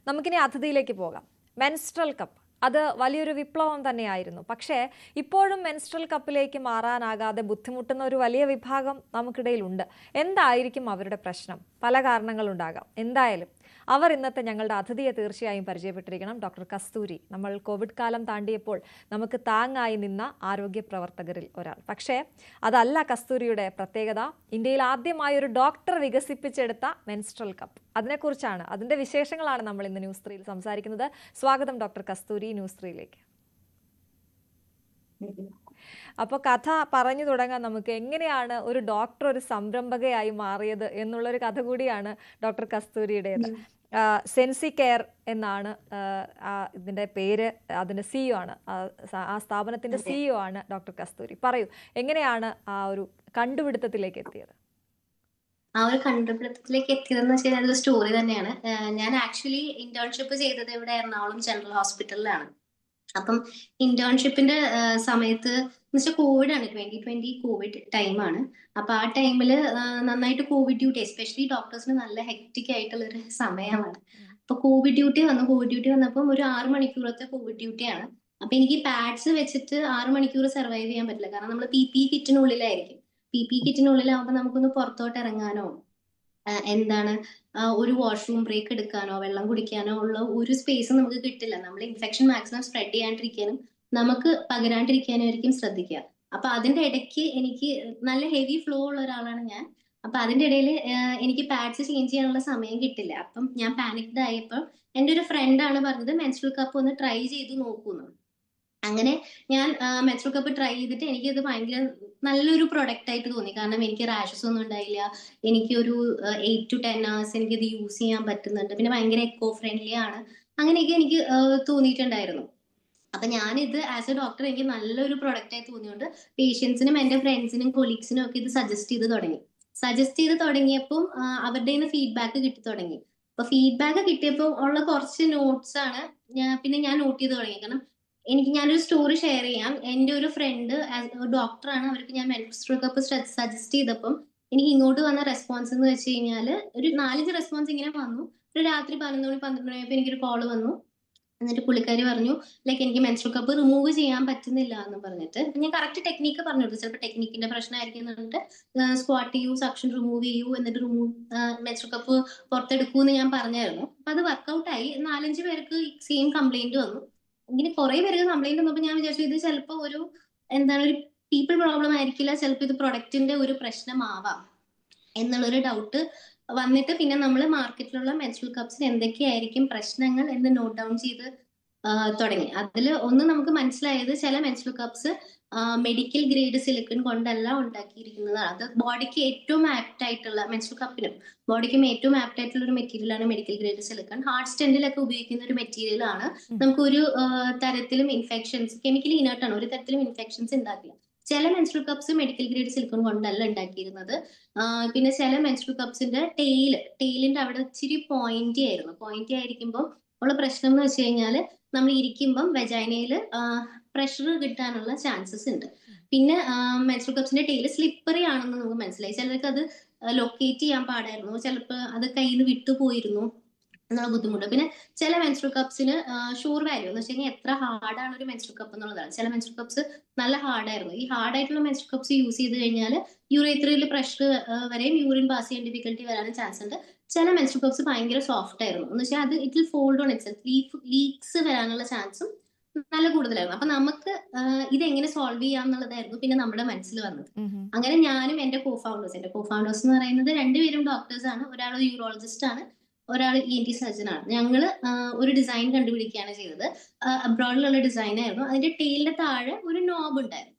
നമുക്കിനി അതിഥിയിലേക്ക് പോകാം. Menstrual cup അത് വലിയൊരു വിപ്ലവം തന്നെയായിരുന്നു. പക്ഷേ ഇപ്പോഴും മെൻസ്ട്രൽ കപ്പിലേക്ക് മാറാനാകാതെ ബുദ്ധിമുട്ടുന്ന ഒരു വലിയ വിഭാഗം നമുക്കിടയിലുണ്ട്. എന്തായിരിക്കും അവരുടെ പ്രശ്നം? പല കാരണങ്ങളുണ്ടാകാം. എന്തായാലും അവർ ഇന്നത്തെ ഞങ്ങളുടെ അതിഥിയെ തീർച്ചയായും പരിചയപ്പെട്ടിരിക്കണം. ഡോക്ടർ കസ്തൂരി. നമ്മൾ കോവിഡ് കാലം താണ്ടിയപ്പോൾ നമുക്ക് താങ്ങായി നിന്ന ആരോഗ്യ പ്രവർത്തകരിൽ ഒരാൾ. പക്ഷേ അതല്ല കസ്തൂരിയുടെ പ്രത്യേകത. ഇന്ത്യയിൽ ആദ്യമായി ഒരു ഡോക്ടർ വികസിപ്പിച്ചെടുത്ത മെൻസ്ട്രൽ കപ്പ്. അതിനെക്കുറിച്ചാണ്, അതിൻ്റെ വിശേഷങ്ങളാണ് നമ്മൾ ഇന്ന് ന്യൂസ് 3യിൽ സംസാരിക്കുന്നത്. സ്വാഗതം ഡോക്ടർ കസ്തൂരി ന്യൂസ് 3യിലേക്ക്. അപ്പോൾ കഥ പറഞ്ഞു തുടങ്ങാൻ നമുക്ക്. എങ്ങനെയാണ് ഒരു ഡോക്ടർ ഒരു സംരംഭകയായി മാറിയത് എന്നുള്ളൊരു കഥ കൂടിയാണ് ഡോക്ടർ കസ്തൂരിയുടേത്. സെൻസി കെയർ എന്നാണ് ഇതിൻ്റെ പേര്. അതിൻ്റെ CEO ആണ്, ആ സ്ഥാപനത്തിൻ്റെ CEO ആണ് ഡോക്ടർ കസ്തൂരി. പറയൂ, എങ്ങനെയാണ് ആ ഒരു കണ്ടുപിടുത്തത്തിലേക്ക് എത്തിയത്? ആ ഒരു കണ്ടുപിടുത്തത്തിലേക്ക് എത്തിയതെന്ന് വെച്ച് കഴിഞ്ഞാൽ അതൊരു സ്റ്റോറി തന്നെയാണ്. ഞാൻ ആക്ച്വലി ഇന്റേൺഷിപ്പ് ചെയ്തത് ഇവിടെ എറണാകുളം ജനറൽ ഹോസ്പിറ്റലിലാണ്. അപ്പം ഇന്റേൺഷിപ്പിന്റെ സമയത്ത് എന്ന് വെച്ചാൽ കോവിഡാണ്, 2020 കോവിഡ് ടൈമാണ്. അപ്പൊ ആ ടൈമില് നന്നായിട്ട് കോവിഡ് ഡ്യൂട്ടി, എസ്പെഷ്യലി ഡോക്ടേഴ്സിന് നല്ല ഹെക്ടിക് ആയിട്ടുള്ള ഒരു സമയമാണ്. അപ്പൊ കോവിഡ് ഡ്യൂട്ടി വന്നപ്പം ഒരു 6 മണിക്കൂറത്തെ കോവിഡ് ഡ്യൂട്ടിയാണ്. അപ്പൊ എനിക്ക് പാഡ്സ് വെച്ചിട്ട് 6 മണിക്കൂർ സർവൈവ് ചെയ്യാൻ പറ്റില്ല. കാരണം നമ്മൾ PPE കിറ്റിനുള്ളിലായിരിക്കും. PPE കിറ്റിനുള്ളിലാവുമ്പോൾ നമുക്കൊന്ന് പുറത്തോട്ട് ഇറങ്ങാനോ ഒരു വാഷ്റൂം ബ്രേക്ക് എടുക്കാനോ വെള്ളം കുടിക്കാനോ ഉള്ള ഒരു സ്പേസ് നമുക്ക് കിട്ടില്ല. നമ്മൾ ഇൻഫെക്ഷൻ മാക്സിമം സ്പ്രെഡ് ചെയ്യാണ്ടിരിക്കാനും നമുക്ക് പകരാണ്ടിരിക്കാനും ആയിരിക്കും ശ്രദ്ധിക്കുക. അപ്പൊ അതിന്റെ ഇടയ്ക്ക് എനിക്ക് നല്ല ഹെവി ഫ്ലോ ഉള്ള ഒരാളാണ് ഞാൻ. അപ്പൊ അതിന്റെ ഇടയിൽ എനിക്ക് പാഡ്സ് ചേഞ്ച് ചെയ്യാനുള്ള സമയം കിട്ടില്ല. അപ്പം ഞാൻ പാനിക്ഡ് ആയപ്പോൾ എൻ്റെ ഒരു ഫ്രണ്ടാണ് പറഞ്ഞത് മെൻസ്ട്രൽ കപ്പ് ഒന്ന് ട്രൈ ചെയ്ത് നോക്കുന്നു. അങ്ങനെ ഞാൻ മെൻസ്ട്രൽ കപ്പ് ട്രൈ ചെയ്തിട്ട് എനിക്കത് ഭയങ്കര നല്ലൊരു പ്രൊഡക്റ്റ് ആയിട്ട് തോന്നി. കാരണം എനിക്ക് റാഷസ് ഒന്നും ഉണ്ടായില്ല. എനിക്കൊരു 8 to 10 hours എനിക്കിത് യൂസ് ചെയ്യാൻ പറ്റുന്നുണ്ട്. പിന്നെ ഭയങ്കര എക്കോ ഫ്രണ്ട്ലി ആണ്. അങ്ങനെയൊക്കെ എനിക്ക് തോന്നിയിട്ടുണ്ടായിരുന്നു. അപ്പൊ ഞാനിത് ആസ് എ ഡോക്ടർ എനിക്ക് നല്ലൊരു പ്രൊഡക്റ്റ് ആയി തോന്നിയോണ്ട് പേഷ്യൻസിനും എന്റെ ഫ്രണ്ട്സിനും കൊളീഗ്സിനും ഒക്കെ ഇത് സജസ്റ്റ് ചെയ്ത് തുടങ്ങിയപ്പോൾ അവരുടെ ഫീഡ്ബാക്ക് കിട്ടി തുടങ്ങി. അപ്പൊ ഫീഡ്ബാക്ക് കിട്ടിയപ്പോൾ ഉള്ള കുറച്ച് നോട്ട്സ് ആണ് പിന്നെ ഞാൻ നോട്ട് ചെയ്ത് തുടങ്ങി. കാരണം ഞാനൊരു സ്റ്റോറി ഷെയർ ചെയ്യാം. എൻ്റെ ഒരു ഫ്രണ്ട് ഡോക്ടറാണ്. അവർക്ക് ഞാൻ മെൻസ്ട്രൽ കപ്പ് സജസ്റ്റ് ചെയ്തപ്പം എനിക്ക് ഇങ്ങോട്ട് വന്ന റെസ്പോൺസ് എന്ന് വെച്ച് കഴിഞ്ഞാൽ ഒരു 4-5 റെസ്പോൺസ് ഇങ്ങനെ വന്നു. ഒരു രാത്രി 11 മണി 12 മണിയായപ്പോൾ എനിക്കൊരു കോള് വന്നു. എന്നിട്ട് പുള്ളിക്കാരി പറഞ്ഞു ലൈക്ക് എനിക്ക് മെൻസ്ട്രൽ കപ്പ് റിമൂവ് ചെയ്യാൻ പറ്റുന്നില്ല എന്ന് പറഞ്ഞിട്ട്. ഞാൻ കറക്റ്റ് ടെക്നിക്ക് പറഞ്ഞു കൊടുത്തു. ചിലപ്പോൾ ടെക്നിക്കിന്റെ പ്രശ്നമായിരിക്കും എന്ന് പറഞ്ഞിട്ട് സ്ക്വാട്ട് ചെയ്യൂ, സക്ഷൻ റിമൂവ് ചെയ്യൂ, എന്നിട്ട് മെൻസ്ട്രൽ കപ്പ് പുറത്തെടുക്കൂ എന്ന് ഞാൻ പറഞ്ഞായിരുന്നു. അപ്പൊ അത് വർക്ക്ഔട്ട് ആയി. 4-5 പേർക്ക് സെയിം കംപ്ലൈന്റ് വന്നു. ഇങ്ങനെ കുറെ പേർക്ക് കംപ്ലൈന്റ് വന്നപ്പോൾ ഞാൻ വിചാരിച്ചു ഇത് ചിലപ്പോൾ ഒരു പീപ്പിൾ പ്രോബ്ലം ആയിരിക്കില്ല, ചിലപ്പോൾ ഇത് പ്രൊഡക്റ്റിന്റെ ഒരു പ്രശ്നമാവാം എന്നുള്ളൊരു ഡൗട്ട് വന്നിട്ട് പിന്നെ നമ്മൾ മാർക്കറ്റിലുള്ള മെൻസ്ട്രൽ കപ്സിന് എന്തൊക്കെയായിരിക്കും പ്രശ്നങ്ങൾ എന്ന് നോട്ട് ഡൗൺ ചെയ്ത് തുടങ്ങി. അതിൽ ഒന്ന് നമുക്ക് മനസ്സിലായത് ചില menstrual cups medical grade silicone കൊണ്ടല്ല ഉണ്ടാക്കിയിരിക്കുന്നതാണ്. അത് ബോഡിക്ക് ഏറ്റവും ആപ്റ്റ് ആയിട്ടുള്ള മെൻസ്ട്രൽ കപ്പിനും ബോഡിക്കും ഏറ്റവും ആപ്റ്റ് ആയിട്ടുള്ള ഒരു മെറ്റീരിയൽ ആണ് മെഡിക്കൽ ഗ്രേഡ് സിലിക്കൺ. ഹാർട്ട് സ്റ്റെന്റിലൊക്കെ ഉപയോഗിക്കുന്ന ഒരു മെറ്റീരിയൽ ആണ്. നമുക്ക് ഒരു തരത്തിലും ഇൻഫെക്ഷൻസ്, കെമിക്കലി ഇനേർട്ട് ആണ്, ഒരു തരത്തിലും ഇൻഫെക്ഷൻസ് ഉണ്ടാക്കില്ല. ചില menstrual cups medical grade silicone കൊണ്ടല്ല ഉണ്ടാക്കിയിരുന്നത്. പിന്നെ ചില മെൻസ്ട്രൽ കപ്സിന്റെ ടെയിലിന്റെ അവിടെ ഇച്ചിരി പോയിന്റി ആയിരിക്കുമ്പോൾ ഉള്ള പ്രശ്നം എന്ന് വെച്ച് കഴിഞ്ഞാൽ നമ്മൾ ഇരിക്കുമ്പം വെജൈനയില് പ്രഷർ കിട്ടാനുള്ള ചാൻസസ് ഉണ്ട്. പിന്നെ മെൻസ്ട്രൽ കപ്സിന്റെ ടെയിൽ സ്ലിപ്പറി ആണെന്ന് നമുക്ക് മനസ്സിലായി. ചിലർക്ക് അത് ലൊക്കേറ്റ് ചെയ്യാൻ പാടായിരുന്നു, ചിലപ്പോൾ അത് കയ്യിൽ നിന്ന് വിട്ടുപോയിരുന്നു എന്നുള്ള ബുദ്ധിമുട്ട്. പിന്നെ ചില മെൻസ്ട്രൽ കപ്സിന് ഷുവർ വാല്യൂ എന്ന് വെച്ച് കഴിഞ്ഞാൽ എത്ര ഹാർഡാണ് ഒരു മെൻസ്ട്രൽ കപ്പ് എന്നുള്ളതാണ്. ചില മെൻസ്ട്രൽ കപ്സ് നല്ല ഹാർഡായിരുന്നു. ഈ ഹാർഡായിട്ടുള്ള മെൻസ്ട്രൽ കപ്സ് യൂസ് ചെയ്ത് കഴിഞ്ഞാൽ യൂറേത്രയിൽ പ്രഷർ വരെയും യൂറിൻ പാസ് ചെയ്യാൻ ഡിഫിക്കൽട്ടി വരാനും ചാൻസ് ഉണ്ട്. ചില മെൻസ്ട്രൽ കപ്സ് ഭയങ്കര സോഫ്റ്റ് ആയിരുന്നു. എന്ന് വെച്ചാൽ അത് it will fold on itself. Leaks വരാനുള്ള ചാൻസും നല്ല കൂടുതലായിരുന്നു. അപ്പൊ നമുക്ക് ഇതെങ്ങനെ സോൾവ് ചെയ്യാം എന്നുള്ളതായിരുന്നു പിന്നെ നമ്മുടെ മനസ്സിൽ വന്നത്. അങ്ങനെ ഞാനും എന്റെ കോഫൗണ്ടേഴ്സ് എന്ന് പറയുന്നത് 2 പേരും ഡോക്ടേഴ്സ് ആണ്. ഒരാൾ യൂറോളജിസ്റ്റ് ആണ്, ഒരാൾ ENT സർജൻ ആണ്. ഞങ്ങള് ഒരു ഡിസൈൻ കണ്ടുപിടിക്കുകയാണ് ചെയ്തത്. അബ്രോഡിലുള്ള ഡിസൈൻ ആയിരുന്നു. അതിന്റെ ടെയിലിന്റെ താഴെ ഒരു നോബ് ഉണ്ടായിരുന്നു.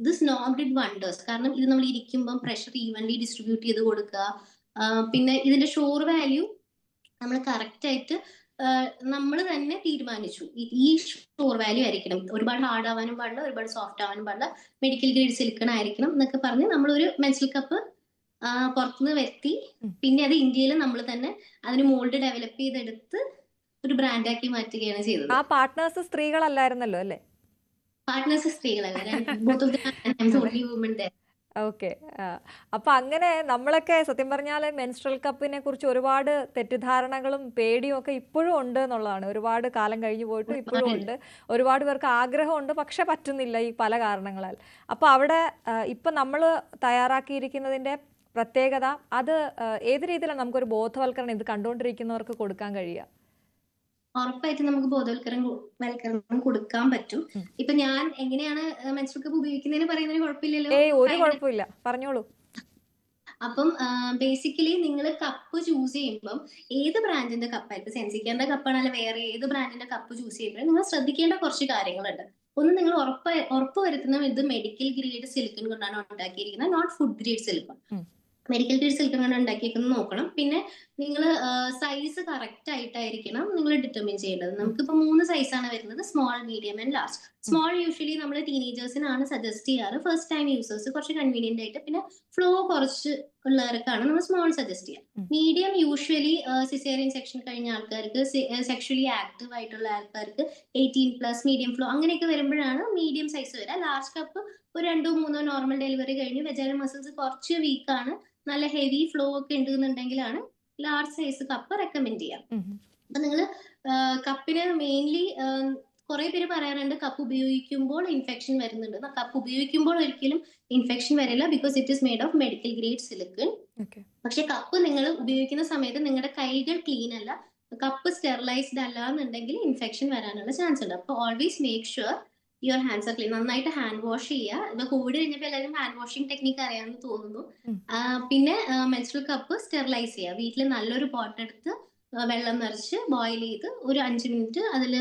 This knob did wonders. കാരണം ഇത് നമ്മൾ ഇരിക്കുമ്പോൾ പ്രഷർ ഈവൻലി ഡിസ്ട്രിബ്യൂട്ട് ചെയ്ത് കൊടുക്കുക. പിന്നെ ഇതിന്റെ ഷോർ വാല്യൂ നമ്മൾ കറക്റ്റ് ആയിട്ട് നമ്മൾ തന്നെ തീരുമാനിച്ചു. ഈ ഷോർ വാല്യൂ ആയിരിക്കണം, ഒരുപാട് ഹാർഡ് ആവാനും പാടില്ല, ഒരുപാട് സോഫ്റ്റ് ആവാനും പാടില്ല, മെഡിക്കൽ ഗ്രേഡ് സിലിക്കൺ ആയിരിക്കണം എന്നൊക്കെ പറഞ്ഞ് നമ്മളൊരു മെൻസ്ട്രൽ കപ്പ് പുറത്തുനിന്ന് വരുത്തി. പിന്നെ അത് ഇന്ത്യയിൽ നമ്മൾ തന്നെ അതിന് മോൾഡ് ഡെവലപ്പ് ചെയ്തെടുത്ത് ഒരു ബ്രാൻഡാക്കി മാറ്റുകയാണ് ചെയ്തത്. ആ പാർട്ട്നേഴ്സ് സ്ത്രീകളല്ലായിരുന്നല്ലോ അല്ലേ? പാർട്ട്നേഴ്സ് സ്ത്രീകളല്ല. ഓക്കെ. അപ്പൊ അങ്ങനെ നമ്മളൊക്കെ സത്യം പറഞ്ഞാൽ മെൻസ്ട്രൽ കപ്പിനെ കുറിച്ച് ഒരുപാട് തെറ്റിദ്ധാരണകളും പേടിയും ഒക്കെ ഇപ്പോഴും ഉണ്ട് എന്നുള്ളതാണ്. ഒരുപാട് കാലം കഴിഞ്ഞു പോയിട്ടും ഇപ്പോഴും ഉണ്ട്. ഒരുപാട് പേർക്ക് ആഗ്രഹമുണ്ട്, പക്ഷെ പറ്റുന്നില്ല ഈ പല കാരണങ്ങളാൽ. അപ്പൊ അവിടെ ഇപ്പൊ നമ്മൾ തയ്യാറാക്കിയിരിക്കുന്നതിന്റെ പ്രത്യേകത അത് ഏത് രീതിയിലാണ് നമുക്കൊരു ബോധവൽക്കരണം ഇത് കണ്ടുകൊണ്ടിരിക്കുന്നവർക്ക് കൊടുക്കാൻ കഴിയുക? ഉറപ്പായിട്ടും നമുക്ക് ബോധവൽക്കരണം കൊടുക്കാൻ പറ്റും. ഇപ്പൊ ഞാൻ എങ്ങനെയാണ് മെൻസ്ട്രുവൽ കപ്പ് ഉപയോഗിക്കുന്നതിന് പറയുന്നതിന് കുഴപ്പമില്ലല്ലോ. ഒരു കുഴപ്പമില്ല, പറഞ്ഞോളൂ. അപ്പം ബേസിക്കലി നിങ്ങൾ കപ്പ് ചൂസ് ചെയ്യുമ്പം ഏത് ബ്രാൻഡിന്റെ കപ്പായിട്ട്, സെൻസിക്കറിന്റെ കപ്പാണല്ലോ വേറെ ഏത് ബ്രാൻഡിന്റെ കപ്പ് ചൂസ് ചെയ്യുമ്പോൾ നിങ്ങൾ ശ്രദ്ധിക്കേണ്ട കുറച്ച് കാര്യങ്ങളുണ്ട്. ഒന്ന്, നിങ്ങൾ ഉറപ്പ് വരുത്തുന്ന ഇത് മെഡിക്കൽ ഗ്രേഡ് സിലിക്കൺ കൊണ്ടാണ് ഉണ്ടാക്കിയിരിക്കുന്നത്, not food grade silicone. Medical grade silicone കൊണ്ട് ഉണ്ടാക്കിയേക്കുന്നത് നോക്കണം. പിന്നെ നിങ്ങൾ സൈസ് കറക്റ്റ് ആയിട്ടായിരിക്കണം നിങ്ങൾ ഡിറ്റർമിൻ ചെയ്യേണ്ടത്. നമുക്കിപ്പോൾ 3 സൈസാണ് വരുന്നത്, small, medium and large. Small usually നമ്മൾ ടീനേജേഴ്സിനാണ് സജസ്റ്റ് ചെയ്യാറ്, ഫസ്റ്റ് ടൈം യൂസേഴ്സ് കുറച്ച് കൺവീനിയന്റ് ആയിട്ട്, പിന്നെ ഫ്ലോ കുറച്ച് ഉള്ളവർക്കാണ് നമ്മൾ സ്മോൾ സജസ്റ്റ് ചെയ്യുക. മീഡിയം യൂഷ്വലി സിസേറിയൻ സെക്ഷൻ കഴിഞ്ഞ ആൾക്കാർക്ക്, സെക്ഷലി ആക്റ്റീവ് ആയിട്ടുള്ള ആൾക്കാർക്ക്, 18+ മീഡിയം ഫ്ലോ അങ്ങനെയൊക്കെ വരുമ്പോഴാണ് മീഡിയം സൈസ് വരിക. ലാർജ് കപ്പ് ഒരു 2-3 നോർമൽ ഡെലിവറി കഴിഞ്ഞ് വെജൈനൽ മസിൽസ് കുറച്ച് വീക്കാണ്, നല്ല ഹെവി ഫ്ലോ ഒക്കെ ഉണ്ടെന്നുണ്ടെങ്കിലാണ് ലാർജ് സൈസ് കപ്പ് റെക്കമെൻഡ് ചെയ്യാം. അപ്പൊ നിങ്ങൾ കപ്പിന് മെയിൻലി കുറെ പേര് പറയാറുണ്ട് കപ്പ് ഉപയോഗിക്കുമ്പോൾ ഇൻഫെക്ഷൻ വരുന്നുണ്ട്. കപ്പ് ഉപയോഗിക്കുമ്പോൾ ഒരിക്കലും ഇൻഫെക്ഷൻ വരില്ല, because it is made of medical grade silicone. പക്ഷെ കപ്പ് നിങ്ങൾ ഉപയോഗിക്കുന്ന സമയത്ത് നിങ്ങളുടെ കൈകൾ ക്ലീൻ അല്ല, കപ്പ് സ്റ്റെറിലൈസ്ഡ് അല്ല എന്നുണ്ടെങ്കിൽ ഇൻഫെക്ഷൻ വരാനുള്ള ചാൻസ് ഉണ്ട്. അപ്പൊ always make sure your hands R clean. നന്നായിട്ട് ഹാൻഡ് വാഷ് ചെയ്യുക. ഇപ്പൊ കോവിഡ് കഴിഞ്ഞപ്പോൾ എല്ലാവരും ഹാൻഡ് വാഷിംഗ് ടെക്നിക്ക് അറിയാമെന്ന് തോന്നുന്നു. പിന്നെ മെൻസ്ട്രുവൽ കപ്പ് സ്റ്റെറിലൈസ് ചെയ്യുക. വീട്ടിൽ നല്ലൊരു പോട്ട് എടുത്ത് വെള്ളം നിറച്ച് ബോയിൽ ചെയ്ത് ഒരു 5 മിനിറ്റ് അതിൽ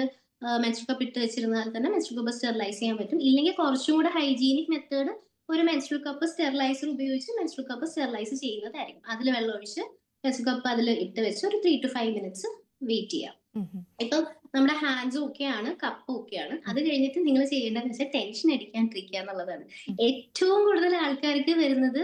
മെൻസ്ട്രുവൽ കപ്പ് ഇട്ട് വെച്ചിരുന്നാൽ തന്നെ മെൻസ്ട്രുവൽ കപ്പ് സ്റ്റെറിലൈസ് ചെയ്യാൻ പറ്റും. ഇല്ലെങ്കിൽ കുറച്ചും കൂടെ ഹൈജീനിക് മെത്തേഡ് ഒരു മെൻസ്ട്രുവൽ കപ്പ് സ്റ്റെറിലൈസർ ഉപയോഗിച്ച് മെൻസ്ട്രുവൽ കപ്പ് സ്റ്റെറിലൈസ് ചെയ്യുന്നതായിരിക്കും. അതിൽ വെള്ളം ഒഴിച്ച് മെൻസ്ട്രുവൽ കപ്പ് അതിൽ ഇട്ട് വെച്ച് ഒരു 3 to 5 മിനിറ്റ്സ് വെയിറ്റ് ചെയ്യാം. ഇപ്പം നമ്മുടെ ഹാൻഡ്സ് ഓക്കെയാണ്, കപ്പ് ഓക്കെയാണ്. അത് കഴിഞ്ഞിട്ട് നിങ്ങൾ ചെയ്യേണ്ടതെന്ന് വെച്ചാൽ ടെൻഷൻ അടിക്കാണ്ടിരിക്കുക എന്നുള്ളതാണ്. ഏറ്റവും കൂടുതൽ ആൾക്കാർക്ക് വരുന്നത്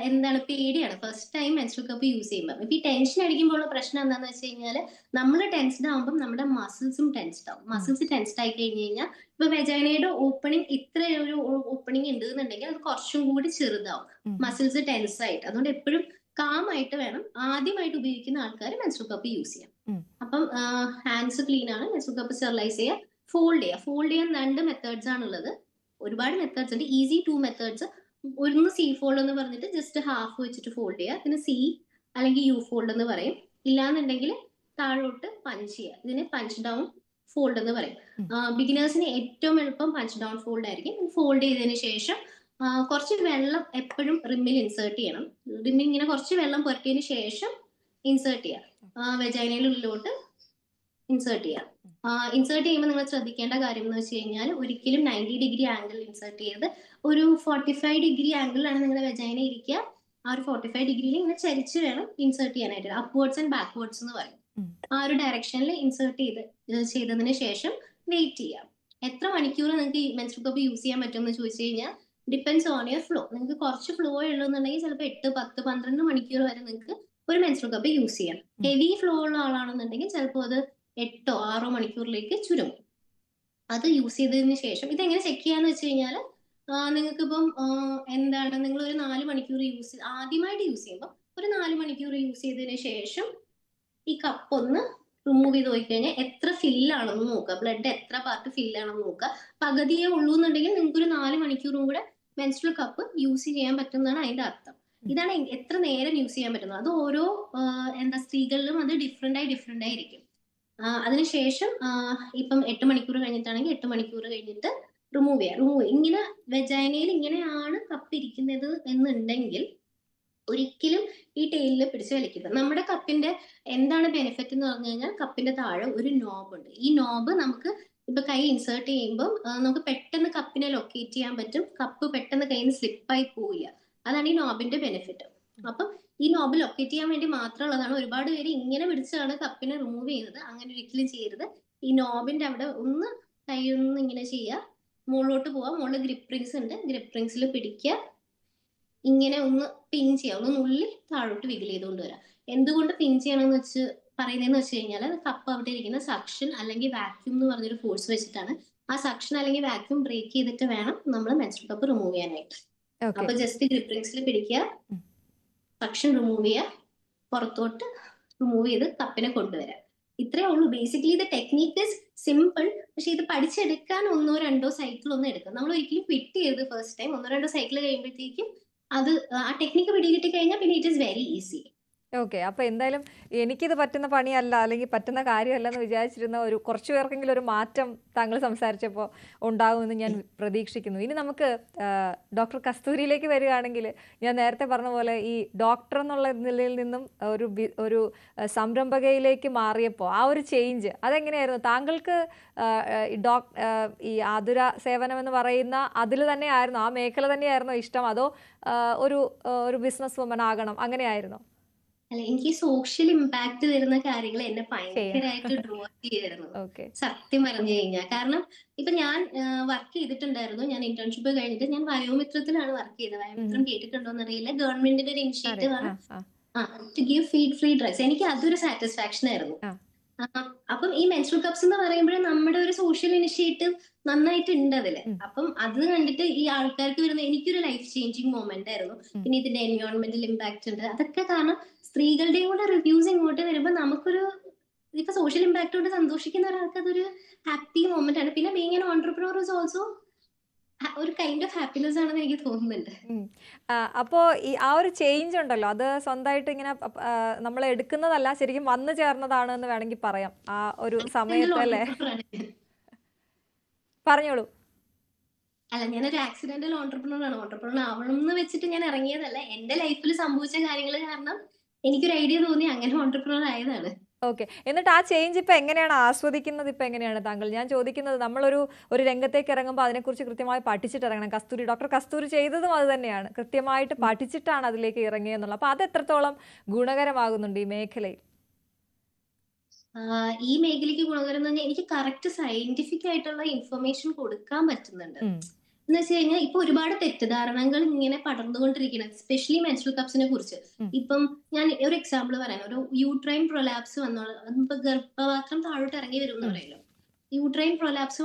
എന്താണ്, പേടിയാണ് first time menstrual cup use ചെയ്യുമ്പോൾ. ഇപ്പൊ ഈ ടെൻഷൻ അടിക്കുമ്പോഴുള്ള പ്രശ്നം എന്താണെന്ന് വെച്ച് കഴിഞ്ഞാൽ നമ്മൾ ടെൻസ്ഡ് ആകുമ്പോൾ നമ്മുടെ മസിൽസും ടെൻസ്ഡ് ആവും. മസിൽസ് ടെൻസ്ഡ് ആയി കഴിഞ്ഞ് കഴിഞ്ഞാൽ ഇപ്പൊ വെജൈനയുടെ ഓപ്പണിംഗ് ഇത്ര ഒരു ഓപ്പണിംഗ് ഉണ്ട് എന്നുണ്ടെങ്കിൽ അത് കുറച്ചും കൂടി ചെറുതാവും, മസിൽസ് ടെൻസ് ആയിട്ട്. അതുകൊണ്ട് എപ്പോഴും കാം ആയിട്ട് വേണം ആദ്യമായിട്ട് ഉപയോഗിക്കുന്ന ആൾക്കാർ മെൻസ്ട്രുവൽ കപ്പ് യൂസ് ചെയ്യാം. അപ്പം ഹാൻഡ്സ് ക്ലീൻ ആണ്, മെൻസ്ട്രുവൽ കപ്പ് സ്റ്റെറിലൈസ് ചെയ്യുക, ഫോൾഡ് ചെയ്യുക. ഫോൾഡ് ചെയ്യാൻ 2 മെത്തേഡ്സ് ആണുള്ളത്. ഒരുപാട് മെത്തേഡ്സ് ഉണ്ട്. Easy 2 methods. ഒന്ന് സി ഫോൾഡ് എന്ന് പറഞ്ഞിട്ട് ജസ്റ്റ് ഹാഫ് വെച്ചിട്ട് ഫോൾഡ് ചെയ്യുക. പിന്നെ സി അല്ലെങ്കിൽ യു ഫോൾഡ് എന്ന് പറയും. ഇല്ലാന്നുണ്ടെങ്കിൽ താഴോട്ട് പഞ്ച് ചെയ്യുക. ഇതിന് പഞ്ച് ഡൗൺ ഫോൾഡ് എന്ന് പറയും. ബിഗിനേഴ്സിന് ഏറ്റവും എളുപ്പം പഞ്ച് ഡൗൺ ഫോൾഡ് ആയിരിക്കും. ഫോൾഡ് ചെയ്തതിന് ശേഷം കുറച്ച് വെള്ളം എപ്പോഴും റിമ്മിൽ ഇൻസേർട്ട് ചെയ്യണം. റിമ്മിൽ ഇങ്ങനെ കുറച്ച് വെള്ളം പുരട്ടിയതിന് ശേഷം ഇൻസേർട്ട് ചെയ്യുക. വെജൈനയിലുള്ളിലോട്ട് ഇൻസേർട്ട് ചെയ്യുക. ഇൻസേർട്ട് ചെയ്യുമ്പോൾ നിങ്ങൾ ശ്രദ്ധിക്കേണ്ട കാര്യം എന്ന് വെച്ച് കഴിഞ്ഞാൽ ഒരിക്കലും 90 ഡിഗ്രി ആംഗിൾ ഇൻസേർട്ട് ചെയ്ത് ഒരു 45 ഡിഗ്രി ആംഗിളിലാണ് നിങ്ങളുടെ വെജൈന ഇരിക്കുക. ആ ഒരു 45 ഡിഗ്രിയിൽ ഇങ്ങനെ ചരിച്ച് വേണം ഇൻസേർട്ട് ചെയ്യാനായിട്ട്. അപ്വേർഡ്സ് ആൻഡ് ബാക്ക്വേർഡ്സ് എന്ന് പറയും. ആ ഒരു ഡയറക്ഷനിൽ ഇൻസേർട്ട് ചെയ്തതിന് ശേഷം വെയിറ്റ് ചെയ്യാം. എത്ര മണിക്കൂർ നിങ്ങൾക്ക് ഈ മെൻസ്ട്രുവൽ കപ്പ് യൂസ് ചെയ്യാൻ പറ്റുമെന്ന് ചോദിച്ചു കഴിഞ്ഞാൽ ഡിപ്പെൻഡ്സ് ഓൺ യുവർ ഫ്ലോ. നിങ്ങൾക്ക് കുറച്ച് ഫ്ലോ ഉള്ളൂന്നുണ്ടെങ്കിൽ ചിലപ്പോൾ 8, 10, 12 മണിക്കൂർ വരെ നിങ്ങൾക്ക് ഒരു മെൻസ്ട്രുവൽ കപ്പ് യൂസ് ചെയ്യാം. ഹെവി ഫ്ലോ ഉള്ള ആളാണെന്നുണ്ടെങ്കിൽ ചിലപ്പോൾ അത് 8 or 6 മണിക്കൂറിലേക്ക് ചുരുങ്ങും. അത് യൂസ് ചെയ്തതിന് ശേഷം ഇതെങ്ങനെ ചെക്ക് ചെയ്യാന്ന് വെച്ച് കഴിഞ്ഞാൽ നിങ്ങൾക്കിപ്പം എന്താണ്, നിങ്ങൾ ഒരു 4 മണിക്കൂർ ആദ്യമായിട്ട് യൂസ് ചെയ്യുമ്പോൾ ഒരു 4 മണിക്കൂർ യൂസ് ചെയ്തതിന് ശേഷം ഈ കപ്പ് ഒന്ന് റിമൂവ് ചെയ്ത് പോയി കഴിഞ്ഞാൽ എത്ര ഫില്ലാണെന്ന് നോക്കുക. ബ്ലഡ് എത്ര പാർട്ട് ഫില്ലാണെന്ന് നോക്കുക. പകുതിയേ ഉള്ളൂ എന്നുണ്ടെങ്കിൽ നിങ്ങൾക്ക് ഒരു 4 മണിക്കൂറും കൂടെ മെൻസ്ട്രുവൽ കപ്പ് യൂസ് ചെയ്യാൻ പറ്റുന്നതാണ് അതിന്റെ അർത്ഥം. ഇതാണ് എത്ര നേരം യൂസ് ചെയ്യാൻ പറ്റുന്നത്. അത് ഓരോ സ്ത്രീകളിലും അത് ഡിഫറെന്റ് ആയിരിക്കും. അതിനുശേഷം ഇപ്പം 8 മണിക്കൂർ കഴിഞ്ഞിട്ടാണെങ്കിൽ 8 മണിക്കൂർ കഴിഞ്ഞിട്ട് റിമൂവ് ചെയ്യാം. ഇങ്ങനെ വെജൈനയിൽ ഇങ്ങനെയാണ് കപ്പ് ഇരിക്കുന്നത് എന്നുണ്ടെങ്കിൽ ഒരിക്കലും ഈ ടെയിലിൽ പിടിച്ച് വലിക്കരുത്. നമ്മുടെ കപ്പിന്റെ എന്താണ് ബെനിഫിറ്റ് എന്ന് പറഞ്ഞു കഴിഞ്ഞാൽ കപ്പിന്റെ താഴെ ഒരു നോബ് ഉണ്ട്. ഈ നോബ് നമുക്ക് ഇപ്പൊ കൈ ഇൻസേർട്ട് ചെയ്യുമ്പോൾ നമുക്ക് പെട്ടെന്ന് കപ്പിനെ ലൊക്കേറ്റ് ചെയ്യാൻ പറ്റും. കപ്പ് പെട്ടെന്ന് കയ്യിൽ നിന്ന് സ്ലിപ്പായി പോവില്ല. അതാണ് ഈ നോബിന്റെ ബെനിഫിറ്റ്. അപ്പം ഈ നോബ് ലൊക്കേറ്റ് ചെയ്യാൻ വേണ്ടി മാത്രമുള്ളതാണ്. ഒരുപാട് പേര് ഇങ്ങനെ പിടിച്ചാണ് കപ്പിനെ റിമൂവ് ചെയ്യുന്നത്. അങ്ങനെ ഒരിക്കലും ചെയ്യരുത്. ഈ നോബിന്റെ അവിടെ ഒന്ന് കൈ ഒന്ന് ഇങ്ങനെ ചെയ്യുക, മുകളിലോട്ട് പോവാ. മുകളിൽ ഗ്രിപ്പ് റിങ്സ് ഉണ്ട്, ഗ്രിപ്പ് റിങ്സിൽ പിടിക്കുക, ഇങ്ങനെ ഒന്ന് പിൻ ചെയ്യുക, ഒന്ന് നുള്ളി താഴോട്ട് വിഗിൾ ചെയ്തുകൊണ്ട് വരാം. എന്തുകൊണ്ട് പിൻ ചെയ്യണമെന്ന് പറയുന്നതെന്ന് വെച്ച് കഴിഞ്ഞാൽ കപ്പ് അവിടെ ഇരിക്കുന്ന സക്ഷൻ അല്ലെങ്കിൽ വാക്യൂം എന്ന് പറഞ്ഞൊരു ഫോഴ്സ് വെച്ചിട്ടാണ്. ആ സക്ഷൻ അല്ലെങ്കിൽ വാക്യൂം ബ്രേക്ക് ചെയ്തിട്ട് വേണം നമ്മൾ മെൻസ്ട്രുവൽ കപ്പ് റിമൂവ് ചെയ്യാനായിട്ട്. ഓക്കെ. അപ്പൊ ജസ്റ്റ് ഗ്രിപ്പ് റിങ്സിൽ പിടിക്കുക, സക്ഷൻ റിമൂവ് ചെയ്യുക, പുറത്തോട്ട് റിമൂവ് ചെയ്ത് കപ്പിനെ കൊണ്ടുവരാം. ഇത്രേ ഉള്ളൂ. ബേസിക്കലി ഇത് ടെക്നീക്ക് ഇസ് സിമ്പിൾ. പക്ഷെ ഇത് പഠിച്ചെടുക്കാൻ 1-2 സൈക്കിൾ ഒന്നും എടുക്കും. നമ്മൾ ഒരിക്കലും ക്വിറ്റ് ചെയ്ത് ഫസ്റ്റ് ടൈം 1-2 സൈക്കിൾ കഴിയുമ്പോഴത്തേക്കും അത് ആ ടെക്നിക്ക് പിടികിട്ടി കഴിഞ്ഞാൽ പിന്നെ it is very easy. Okay. അപ്പോൾ എന്തായാലും എനിക്കിത് പറ്റുന്ന പണിയല്ല, അല്ലെങ്കിൽ പറ്റുന്ന കാര്യമല്ല എന്ന് വിചാരിച്ചിരുന്ന ഒരു കുറച്ച് പേർക്കെങ്കിലും ഒരു മാറ്റം താങ്കൾ സംസാരിച്ചപ്പോൾ ഉണ്ടാകുമെന്ന് ഞാൻ പ്രതീക്ഷിക്കുന്നു. ഇനി നമുക്ക് ഡോക്ടർ കസ്തൂരിയിലേക്ക് വരികയാണെങ്കിൽ, ഞാൻ നേരത്തെ പറഞ്ഞ പോലെ ഈ ഡോക്ടർ എന്നുള്ള നിലയിൽ നിന്നും ഒരു സംരംഭകയിലേക്ക് മാറിയപ്പോൾ ആ ഒരു ചേഞ്ച് അതെങ്ങനെയായിരുന്നു? താങ്കൾക്ക് ഈ ആതുര സേവനം എന്ന് പറയുന്ന അതിൽ തന്നെയായിരുന്നു, ആ മേഖല തന്നെയായിരുന്നോ ഇഷ്ടം, അതോ ഒരു ബിസിനസ് വുമൺ ആകണം അങ്ങനെയായിരുന്നോ? അല്ല, എനിക്ക് സോഷ്യൽ ഇമ്പാക്ട് വരുന്ന കാര്യങ്ങൾ എന്നെ ഭയങ്കരമായിട്ട് ഡ്രോ ചെയ്യായിരുന്നു, സത്യം പറഞ്ഞു കഴിഞ്ഞാൽ. കാരണം ഇപ്പൊ ഞാൻ വർക്ക് ചെയ്തിട്ടുണ്ടായിരുന്നു. ഞാൻ ഇന്റേൺഷിപ്പ് കഴിഞ്ഞിട്ട് ഞാൻ വയോമിത്രത്തിലാണ് വർക്ക് ചെയ്തത്. വയോമിത്രം കേട്ടിട്ടുണ്ടോ എന്നറിയില്ല. ഗവൺമെന്റിന്റെ ഒരു ഇനിഷ്യേറ്റീവ് ആണ് to give feed free drugs. എനിക്ക് അതൊരു സാറ്റിസ്ഫാക്ഷൻ ആയിരുന്നു. അപ്പം ഈ മെൻസ്ട്രൽ കപ്സ് എന്ന് പറയുമ്പോൾ നമ്മുടെ ഒരു സോഷ്യൽ ഇനിഷ്യേറ്റീവ് നന്നായിട്ടുണ്ട് അതില്. അപ്പം അത് കണ്ടിട്ട് ഈ ആൾക്കാർക്ക് വരുന്ന എനിക്കൊരു ലൈഫ് ചേഞ്ചിങ് മൊമെന്റ് ആയിരുന്നു. പിന്നെ ഇതിന്റെ എൻവയോൺമെന്റൽ ഇമ്പാക്ട് ഉണ്ട്. അതൊക്കെ കാരണം സ്ത്രീകളുടെയും കൂടെ റിവ്യൂസ് ഇങ്ങോട്ട് വരുമ്പോൾ നമുക്കൊരു ഇപ്പൊ സോഷ്യൽ ഇമ്പാക്ട് കൊണ്ട് സന്തോഷിക്കുന്ന ഒരാൾക്ക് അതൊരു ഹാപ്പി മൊമെന്റ് ആണ്. പിന്നെ being an entrepreneur is also ഒരു കൈൻഡ് ഓഫ് ഹാപ്പിനെസ് ആണെന്ന് എനിക്ക് തോന്നുന്നുണ്ട്. അപ്പോൾ ഈ ആ ഒരു ചേഞ്ച് ഉണ്ടല്ലോ, അത് സ്വന്തമായിട്ട് ഇങ്ങനെ നമ്മൾ എടുക്കുന്നതല്ല, ശരിക്കും വന്നു ചേർന്നതാണ് എന്ന് വേണമെങ്കിൽ പറയാം ആ ഒരു സമയത്ത് അല്ലേ? പറഞ്ഞോളൂ. അല്ല, ഞാനൊരു ആക്സിഡന്റൽ ഓൺട്രപ്രനർ ആണ്. ഓൺട്രപ്രനർ ആവണം എന്ന് വെച്ചിട്ട് ഞാൻ ഇറങ്ങിയതല്ല. എന്റെ ലൈഫിൽ സംഭവിച്ച കാര്യങ്ങൾ കാരണം എനിക്കൊരു ഐഡിയ തോന്നി, അങ്ങനെ ഓൺട്രപ്രനർ ആയതാണ്. ഓക്കെ. എന്നിട്ട് ആ ചേഞ്ച് ഇപ്പൊ എങ്ങനെയാണ് ആസ്വദിക്കുന്നത്? ഇപ്പൊ എങ്ങനെയാണ് താങ്കൾ? ഞാൻ ചോദിക്കുന്നത്, നമ്മളൊരു രംഗത്തേക്ക് ഇറങ്ങുമ്പോൾ അതിനെക്കുറിച്ച് കൃത്യമായി പഠിച്ചിട്ട് ഇറങ്ങണം. ഡോക്ടർ കസ്തൂരി ചെയ്തതും അത് തന്നെയാണ്, കൃത്യമായിട്ട് പഠിച്ചിട്ടാണ് അതിലേക്ക് ഇറങ്ങിയെന്നുള്ളത്. അപ്പൊ അത് എത്രത്തോളം ഗുണകരമാകുന്നുണ്ട് ഈ മേഖലയിൽ? ഈ മേഖലയ്ക്ക് ഗുണകരം എന്ന് പറഞ്ഞാൽ എനിക്ക് കറക്റ്റ് സയന്റിഫിക് ആയിട്ടുള്ള ഇൻഫർമേഷൻ കൊടുക്കാൻ പറ്റുന്നുണ്ട്. എന്ന് വെച്ച് കഴിഞ്ഞാൽ ഇപ്പൊ ഒരുപാട് തെറ്റിദ്ധാരണകൾ ഇങ്ങനെ പടർന്നുകൊണ്ടിരിക്കണം, എസ്പെഷ്യലി മെൻസ്ട്രൽ കപ്സിനെ കുറിച്ച്. ഇപ്പം ഞാൻ ഒരു എക്സാമ്പിൾ പറയാം. ഒരു യൂട്രൈൻ പ്രൊലാപ്സ് ഇപ്പൊ ഗർഭപാത്രം താഴോട്ട് ഇറങ്ങി വരും എന്ന് പറയല്ലോ. യൂട്രൈൻ പ്രൊലാപ്സ്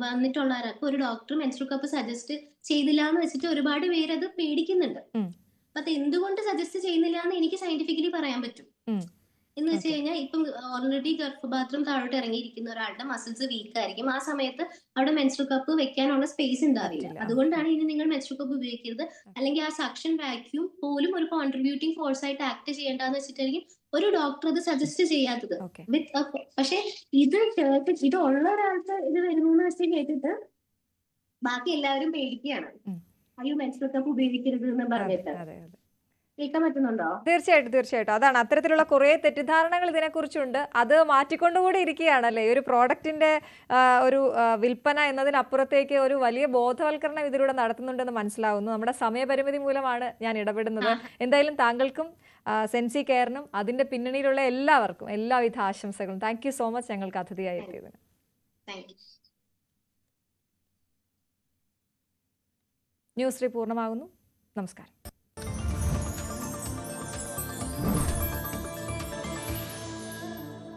വന്നിട്ടുള്ളവർക്ക് ഒരു ഡോക്ടർ മെൻസ്ട്രൽ കപ്പ് സജസ്റ്റ് ചെയ്തില്ല എന്ന് വെച്ചിട്ട് ഒരുപാട് പേര് അത് പേടിക്കുന്നുണ്ട്. അപ്പൊ അത് എന്തുകൊണ്ട് സജസ്റ്റ് ചെയ്യുന്നില്ല എന്ന് എനിക്ക് സയന്റിഫിക്കലി പറയാൻ പറ്റും. എന്ന് വെച്ച് കഴിഞ്ഞാൽ ഇപ്പം ഓൾറെഡി ഗർഭപാത്രം താഴോട്ട് ഇറങ്ങിയിരിക്കുന്ന ഒരാളുടെ മസിൽസ് വീക്ക് ആയിരിക്കും. ആ സമയത്ത് അവിടെ മെൻസ്ട്രൽ കപ്പ് വെക്കാനുള്ള സ്പേസ് ഉണ്ടാവില്ല. അതുകൊണ്ടാണ് ഇനി നിങ്ങൾ മെൻസ്ട്രൽ കപ്പ് ഉപയോഗിക്കരുത്, അല്ലെങ്കിൽ ആ സക്ഷൻ വാക്യൂം പോലും ഒരു കോൺട്രിബ്യൂട്ടിംഗ് ഫോഴ്സ് ആയിട്ട് ആക്ട് ചെയ്യേണ്ടെന്ന് വെച്ചിട്ടായിരിക്കും ഒരു ഡോക്ടർ അത് സജസ്റ്റ് ചെയ്യാത്തത്. പക്ഷെ ഇത് ഉള്ള ഒരാൾക്ക് ഇത് വരുന്ന വെച്ച് കേട്ടിട്ട് ബാക്കി എല്ലാവരും പേടിക്കുകയാണ്, അയ്യോ മെൻസ്ട്രൽ കപ്പ് ഉപയോഗിക്കരുത് എന്ന് പറഞ്ഞിട്ട്. കേൾക്കാൻ പറ്റുന്നുണ്ടോ? തീർച്ചയായിട്ടും. അതാണ്, അത്തരത്തിലുള്ള കുറെ തെറ്റിദ്ധാരണകൾ ഇതിനെക്കുറിച്ചുണ്ട്. അത് മാറ്റിക്കൊണ്ടുകൂടി ഇരിക്കുകയാണല്ലേ ഒരു പ്രോഡക്റ്റിന്റെ ഒരു വിൽപ്പന എന്നതിനപ്പുറത്തേക്ക് ഒരു വലിയ ബോധവൽക്കരണം ഇതിലൂടെ നടത്തുന്നുണ്ടെന്ന് മനസ്സിലാവുന്നു. നമ്മുടെ സമയപരിമിതി മൂലമാണ് ഞാൻ ഇടപെടുന്നത്. എന്തായാലും താങ്കൾക്കും സെൻസി കെയറിനും അതിന്റെ പിന്നണിയിലുള്ള എല്ലാവർക്കും എല്ലാവിധ ആശംസകളും. താങ്ക് യു സോ മച്ച് ഞങ്ങൾക്ക് അതിഥിയായി എത്തിയതിന്. ന്യൂസ് 3 പൂർണ്ണമാകുന്നു. നമസ്കാരം.